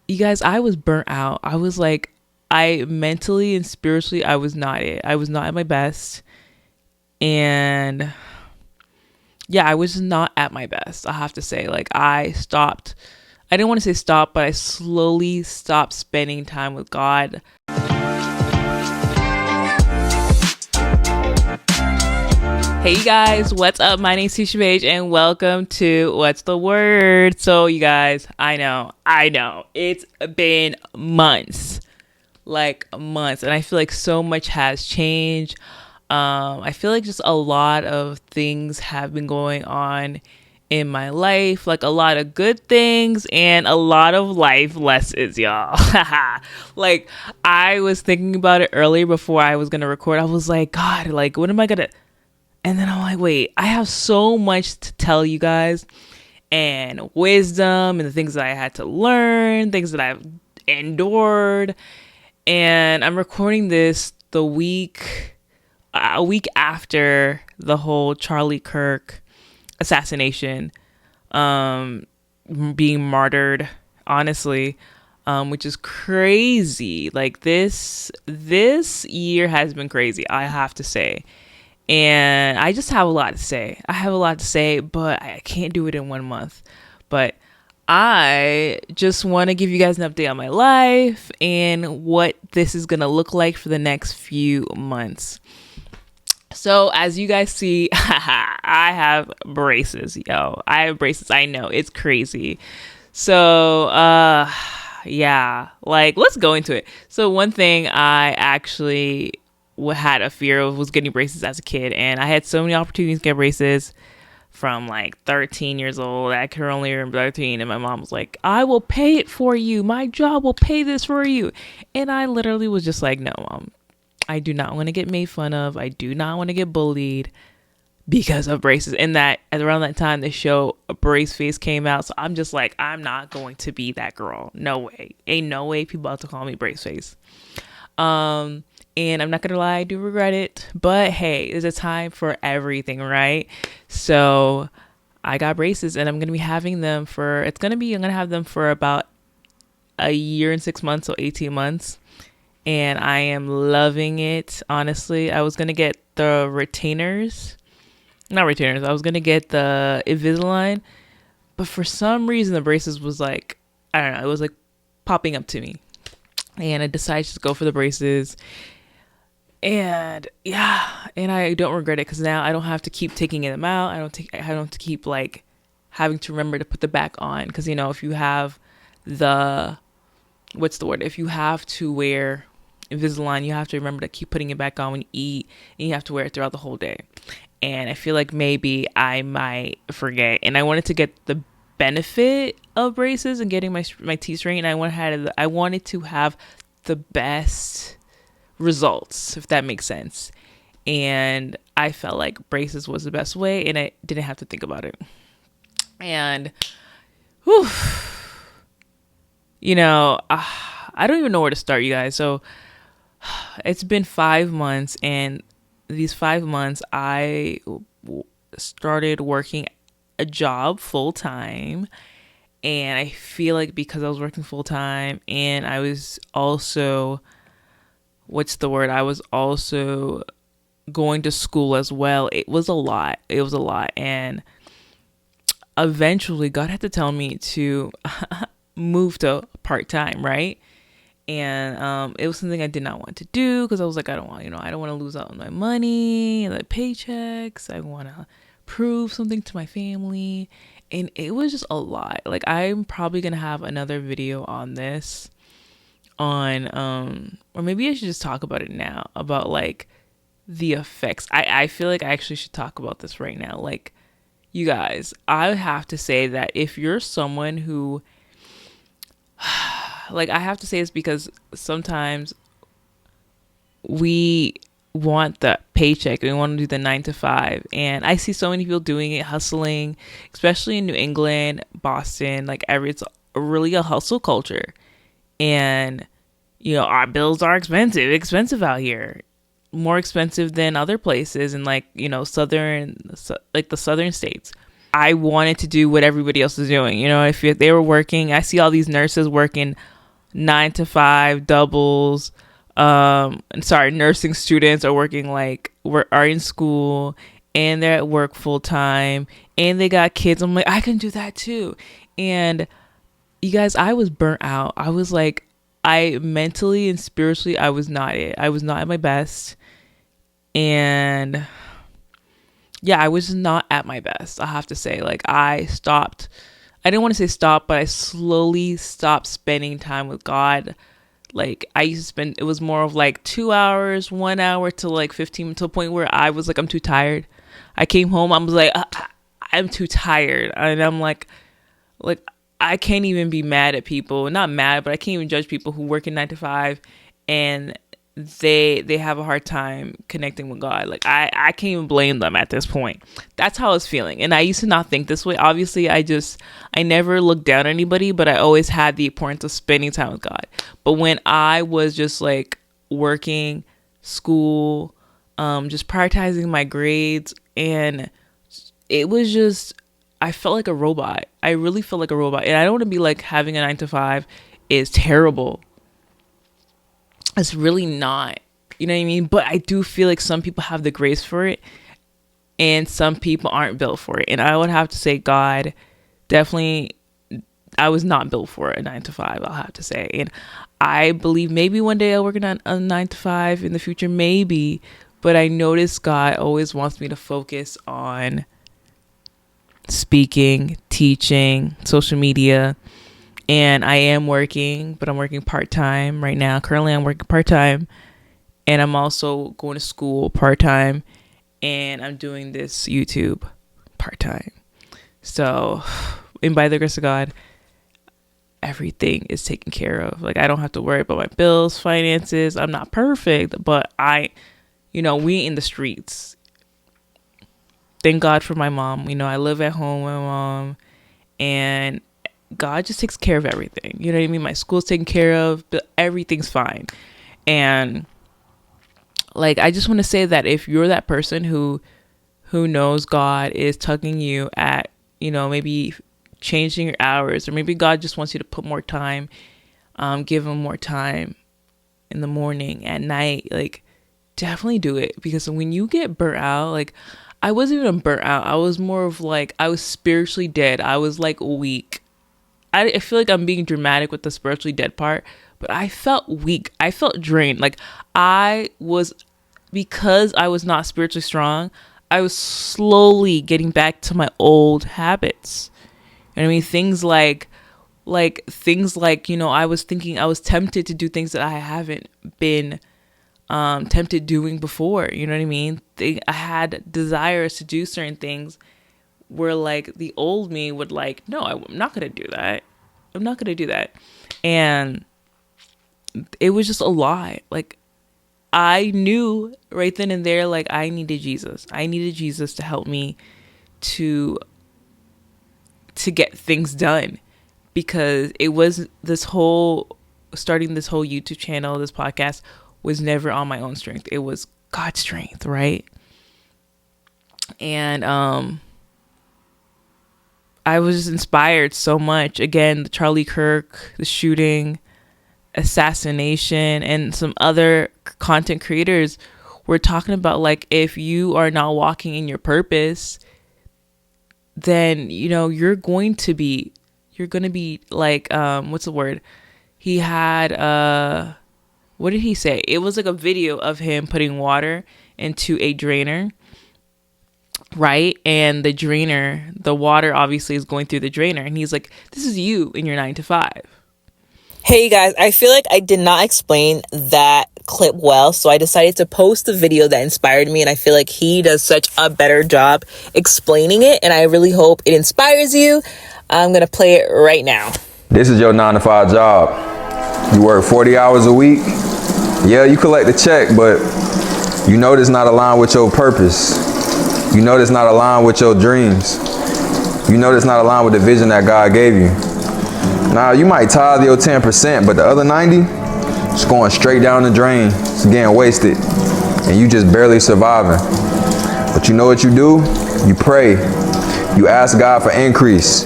you guys, I was burnt out. I was like, I mentally and spiritually, I was not it. I was not at my best. And yeah, I was not at my best. I have to say, like, I didn't want to say stop, but I slowly stopped spending time with God. Hey you guys, what's up? My name's Tanisha and welcome to What's the Word? So you guys, I know, it's been months, and I feel like so much has changed. I feel like just a lot of things have been going on in my life, like a lot of good things and a lot of life lessons, y'all. Like, I was thinking about it earlier before I was gonna record. I was like, God, like, what am I gonna? And then I'm like, wait, I have so much to tell you guys, and wisdom and the things that I had to learn, things that I've endured. And I'm recording this a week after the whole Charlie Kirk assassination, being martyred, honestly, which is crazy. Like this year has been crazy, I have to say. And I just have a lot to say. But I can't do it in 1 month. But I just want to give you guys an update on my life and what this is going to look like for the next few months. So as you guys see, I have braces, yo. I have braces. I know, it's crazy. So, yeah, like, let's go into it. So one thing I actually had a fear of was getting braces as a kid, and I had so many opportunities to get braces from like 13 years old. I can only remember 13, and my mom was like, I will pay it for you, my job will pay this for you. And I literally was just like, no, Mom, I do not want to get made fun of. I do not want to get bullied because of braces. And that around that time the show Brace Face came out, so I'm just like, I'm not going to be that girl. No way. Ain't no way people about to call me Brace Face. And I'm not gonna lie, I do regret it. But hey, there's a time for everything, right? So I got braces, and I'm gonna have them for about a year and 6 months, so 18 months. And I am loving it, honestly. I was gonna get the retainers. Not retainers, I was gonna get the Invisalign. But for some reason the braces was like, I don't know, it was like popping up to me. And I decided to go for the braces. And yeah, and I don't regret it because now I don't have to keep taking them out. I don't have to keep like having to remember to put the back on, because if you have the if you have to wear Invisalign, you have to remember to keep putting it back on when you eat, and you have to wear it throughout the whole day. And I feel like maybe I might forget, and I wanted to get the benefit of braces and getting my teeth straightened. I wanted to have the best results, if that makes sense. And I felt like braces was the best way, and I didn't have to think about it. And whew, I don't even know where to start, you guys. So it's been 5 months, and these 5 months I started working a job full time. And I feel like because I was working full time, and I was also I was also going to school as well. It was a lot. And eventually God had to tell me to move to part-time, right? And it was something I did not want to do, because I was like, I don't want to lose out on my money and the paychecks. I want to prove something to my family. And it was just a lot. Like, I'm probably going to have another video on this or maybe I should just talk about it now, about like the effects. I feel like I actually should talk about this right now. Like, you guys, I have to say that if you're someone who like, I have to say this because sometimes we want the paycheck, we want to do the 9 to 5, and I see so many people doing it, hustling, especially in New England, Boston, like it's really a hustle culture. And our bills are expensive out here, more expensive than other places, and the southern states. I wanted to do what everybody else is doing. If they were working, I see all these nurses working 9 to 5 doubles. Nursing students are working are in school and they're at work full time and they got kids. I'm like, I can do that too. And you guys, I was burnt out. I was like, I mentally and spiritually, I was not at my best. And yeah, I was not at my best. I have to say, like, I didn't want to say stop, but I slowly stopped spending time with God. Like, I used to spend, it was more of like 2 hours, 1 hour to like 15, to a point where I was like, I'm too tired. I came home, I was like, I'm too tired. And I'm like, I can't even be mad at people. Not mad, but I can't even judge people who work in 9 to 5 and they have a hard time connecting with God. Like, I can't even blame them at this point. That's how I was feeling. And I used to not think this way. Obviously, I never looked down on anybody, but I always had the importance of spending time with God. But when I was just like working, school, just prioritizing my grades, and it was just, I felt like a robot. I really felt like a robot. And I don't want to be like, having a 9 to 5 is terrible. It's really not, you know what I mean? But I do feel like some people have the grace for it and some people aren't built for it. And I would have to say, God, definitely, I was not built for a 9 to 5, I'll have to say. And I believe maybe one day I'll work on a 9 to 5 in the future, maybe. But I notice God always wants me to focus on speaking, teaching, social media. And I am working, but I'm working part-time right now. Currently, I'm working part-time. And I'm also going to school part-time. And I'm doing this YouTube part-time. So, and by the grace of God, everything is taken care of. Like, I don't have to worry about my bills, finances. I'm not perfect, but we in the streets. Thank God for my mom. I live at home with my mom. And God just takes care of everything. You know what I mean? My school's taken care of, but everything's fine. And like, I just want to say that if you're that person who knows God is tugging you at, maybe changing your hours, or maybe God just wants you to put more time, give him more time in the morning, at night, like, definitely do it. Because when you get burnt out, like, I wasn't even burnt out. I was more of like, I was spiritually dead. I was like weak. I feel like I'm being dramatic with the spiritually dead part, but I felt weak. I felt drained. Like, because I was not spiritually strong, I was slowly getting back to my old habits. You know what I mean? Things like, I was tempted to do things that I haven't been tempted doing before. You know what I mean? I had desires to do certain things where like the old me would like, no, I'm not going to do that. I'm not going to do that. And it was just a lot. Like, I knew right then and there, like, I needed Jesus. I needed Jesus to help me to get things done, because it was starting this whole YouTube channel, this podcast was never on my own strength. It was God's strength, right? And I was just inspired so much. Again, the Charlie Kirk, the shooting, assassination, and some other content creators were talking about, like, if you are not walking in your purpose, then, you're going to be like, what's the word? He had, what did he say? It was like a video of him putting water into a drainer. Right? And the water obviously is going through the drainer. And he's like, this is you in your 9 to 5. Hey guys, I feel like I did not explain that clip well, so I decided to post the video that inspired me, and I feel like he does such a better job explaining it, and I really hope it inspires you. I'm going to play it right now. This is your 9 to 5 job. You work 40 hours a week. Yeah, you collect the check, but it's not aligned with your purpose. It's not aligned with your dreams. It's not aligned with the vision that God gave you. Now, you might tithe your 10%, but the other 90, it's going straight down the drain. It's getting wasted, and you just barely surviving. But you know what you do? You pray. You ask God for increase.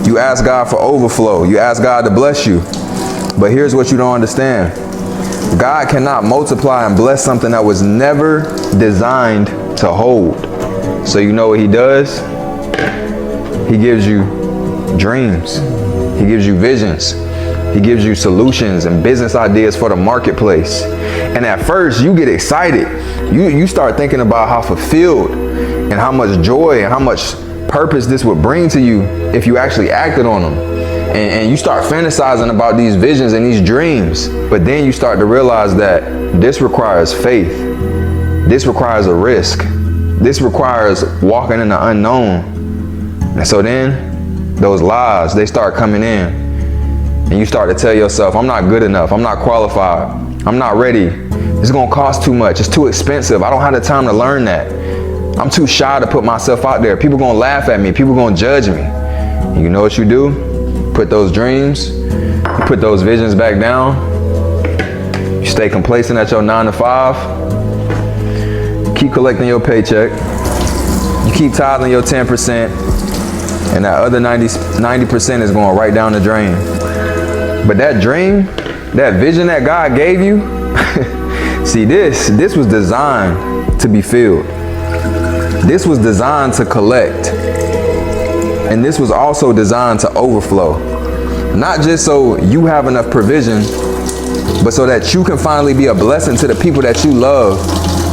You ask God for overflow. You ask God to bless you. But here's what you don't understand. God cannot multiply and bless something that was never designed to hold. So you know what he does? He gives you dreams. He gives you visions. He gives you solutions and business ideas for the marketplace. And at first you get excited. You start thinking about how fulfilled and how much joy and how much purpose this would bring to you if you actually acted on them. And you start fantasizing about these visions and these dreams. But then you start to realize that this requires faith. This requires a risk. This requires walking in the unknown. And so then those lies, they start coming in. And you start to tell yourself, I'm not good enough. I'm not qualified. I'm not ready. It's going to cost too much. It's too expensive. I don't have the time to learn that. I'm too shy to put myself out there. People going to laugh at me. People going to judge me. And you know what you do? Put those dreams, you put those visions back down. You stay complacent at your 9 to 5. Keep collecting your paycheck. You keep tithing your 10%. And that other 90% is going right down the drain. But that dream, that vision that God gave you, see this was designed to be filled. This was designed to collect. And this was also designed to overflow. Not just so you have enough provision, but so that you can finally be a blessing to the people that you love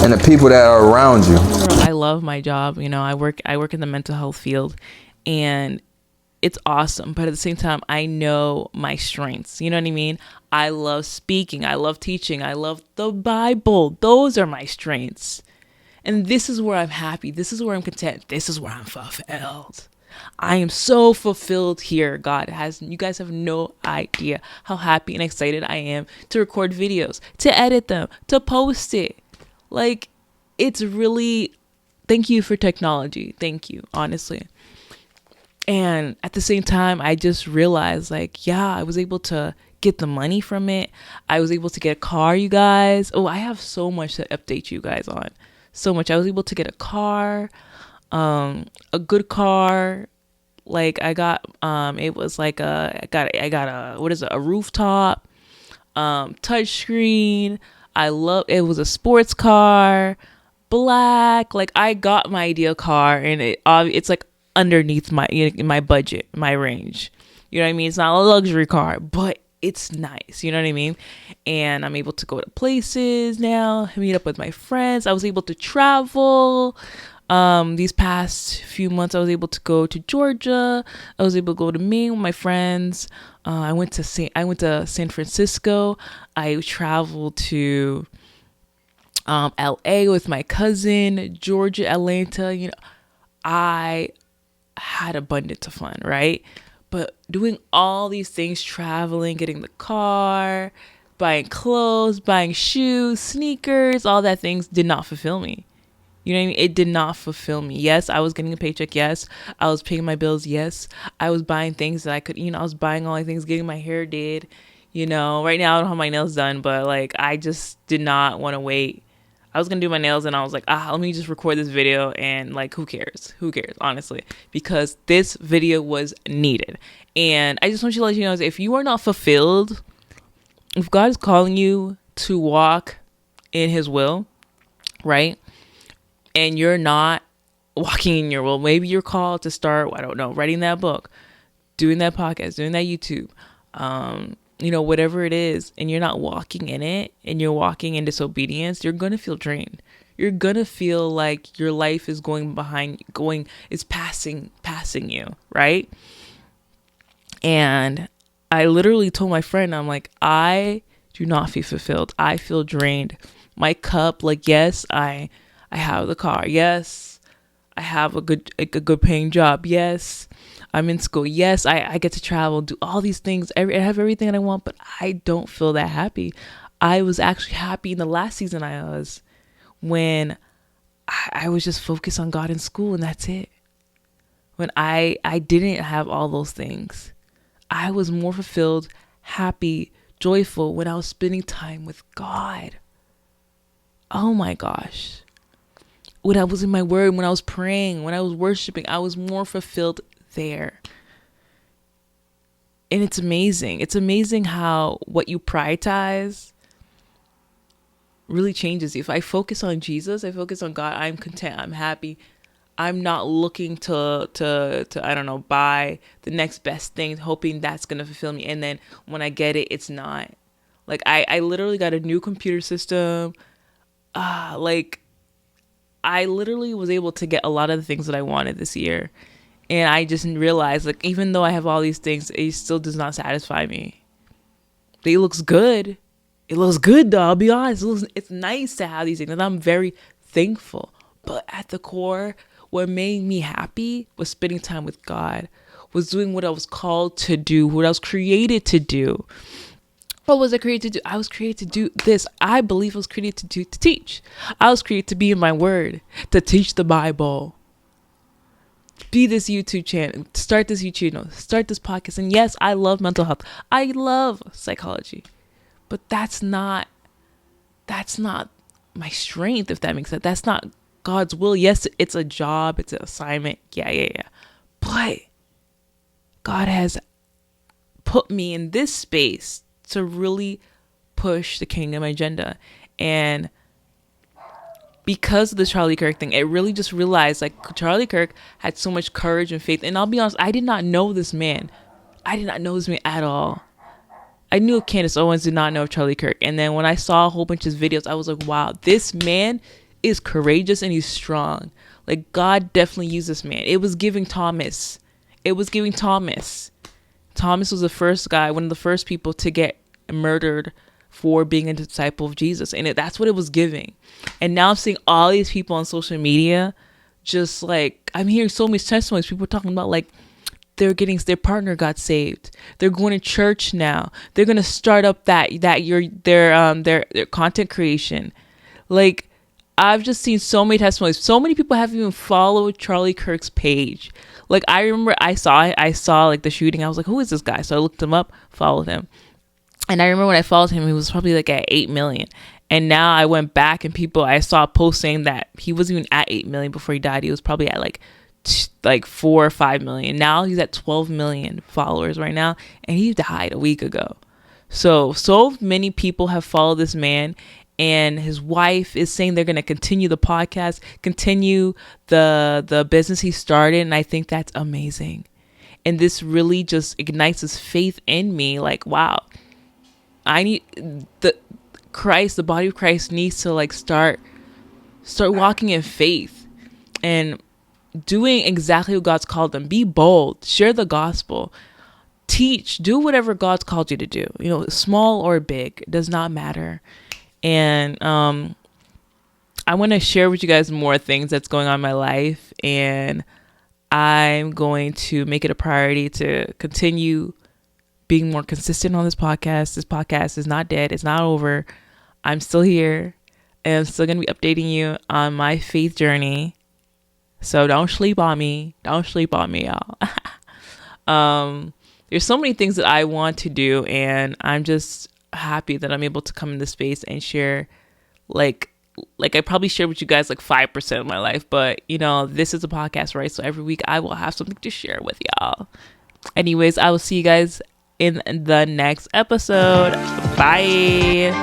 and the people that are around you. I love my job. You know, I work in the mental health field, and it's awesome. But at the same time, I know my strengths. You know what I mean? I love speaking. I love teaching. I love the Bible. Those are my strengths. And this is where I'm happy. This is where I'm content. This is where I'm fulfilled. I am so fulfilled here. You guys have no idea how happy and excited I am to record videos, to edit them, to post it. Like, it's really, thank you for technology. Thank you, honestly. And at the same time, I just realized, like, yeah, I was able to get the money from it. I was able to get a car, you guys. Oh, I have so much to update you guys on. So much. I was able to get a car, a good car. Like, I got, it was like I got a, what is it? A rooftop, touch screen. It was a sports car, black. Like, I got my ideal car, and it's like underneath my budget, my range. You know what I mean? It's not a luxury car, but it's nice. You know what I mean? And I'm able to go to places now, meet up with my friends. I was able to travel. These past few months, I was able to go to Georgia. I was able to go to Maine with my friends. I went to San Francisco. I traveled to LA with my cousin, Georgia, Atlanta. You know, I had abundance of fun, right? But doing all these things, traveling, getting the car, buying clothes, buying shoes, sneakers, all that things did not fulfill me. You know what I mean? It did not fulfill me. Yes, I was getting a paycheck. Yes, I was paying my bills. Yes, I was buying things that I could, I was buying all the things, getting my hair did. Right now I don't have my nails done, but like, I just did not want to wait. I was going to do my nails, and I was like, let me just record this video, and like, who cares, honestly, because this video was needed. And I just want you to let you know, if you are not fulfilled, if God is calling you to walk in his will, right? And you're not walking in your will, maybe you're called to start, I don't know, writing that book, doing that podcast, doing that YouTube, whatever it is, and you're not walking in it, and you're walking in disobedience, you're going to feel drained. You're going to feel like your life is passing you, right? And I literally told my friend, I'm like, I do not feel fulfilled. I feel drained. My cup, like, yes, I have the car. Yes, I have a good paying job. Yes, I'm in school. Yes, I get to travel, do all these things. I have everything that I want, but I don't feel that happy. I was actually happy in the last season when I was just focused on God in school, and that's it. When I didn't have all those things, I was more fulfilled, happy, joyful when I was spending time with God. Oh my gosh. When I was in my word, when I was praying, when I was worshiping, I was more fulfilled there. And it's amazing. It's amazing how what you prioritize really changes you. If I focus on Jesus, I focus on God, I'm content, I'm happy. I'm not looking to I don't know, buy the next best thing, hoping that's gonna fulfill me. And then when I get it, it's not. Like I literally got a new computer system. Like I literally was able to get a lot of the things that I wanted this year. And I just realized, like, even though I have all these things, it still does not satisfy me. It looks good. It looks good, though. I'll be honest. It's nice to have these things, and I'm very thankful. But at the core, what made me happy was spending time with God, was doing what I was called to do, what I was created to do. What was I created to do? I was created to do this. I believe I was created to teach. I was created to be in my word, to teach the Bible. Be this YouTube channel, start this YouTube channel, start this podcast. And yes, I love mental health. I love psychology. But that's not my strength, if that makes sense. That's not God's will. Yes, it's a job, it's an assignment. Yeah. But God has put me in this space to really push the kingdom agenda. And because of the Charlie Kirk thing, it really just realized, like, Charlie Kirk had so much courage and faith. And I'll be honest, I did not know this man. I did not know this man at all. I knew of Candace Owens, did not know of Charlie Kirk. And then when I saw a whole bunch of his videos, I was like, wow, this man is courageous and he's strong. Like, God definitely used this man. It was giving Thomas. Thomas was the first guy, one of the first people to get murdered for being a disciple of Jesus. And that's what it was giving. And now I'm seeing all these people on social media, just like, I'm hearing so many testimonies. People talking about, like, their partner got saved. They're going to church now. They're going to start up their content creation. Like, I've just seen so many testimonies. So many people haven't even followed Charlie Kirk's page. Like, I remember I saw like the shooting. I was like, who is this guy? So I looked him up, followed him. And I remember when I followed him, he was probably like at 8 million. And now I went back and I saw a post saying that he wasn't even at 8 million before he died. He was probably at like 4 or 5 million. Now he's at 12 million followers right now. And he died a week ago. So many people have followed this man. And his wife is saying they're going to continue the podcast, continue the business he started. And I think that's amazing. And this really just ignites his faith in me. Like, wow, I need the body of Christ needs to, like, start walking in faith and doing exactly what God's called them. Be bold, share the gospel, teach, do whatever God's called you to do. You know, small or big, it does not matter. And I want to share with you guys more things that's going on in my life, and I'm going to make it a priority to continue being more consistent on this podcast. This podcast is not dead. It's not over. I'm still here, and I'm still going to be updating you on my faith journey. So don't sleep on me. Don't sleep on me, y'all. There's so many things that I want to do, and I'm just happy that I'm able to come in this space and share, like I probably shared with you guys like 5% of my life, but you know, this is a podcast, right? So every week I will have something to share with y'all. Anyways, I will see you guys in the next episode. Bye.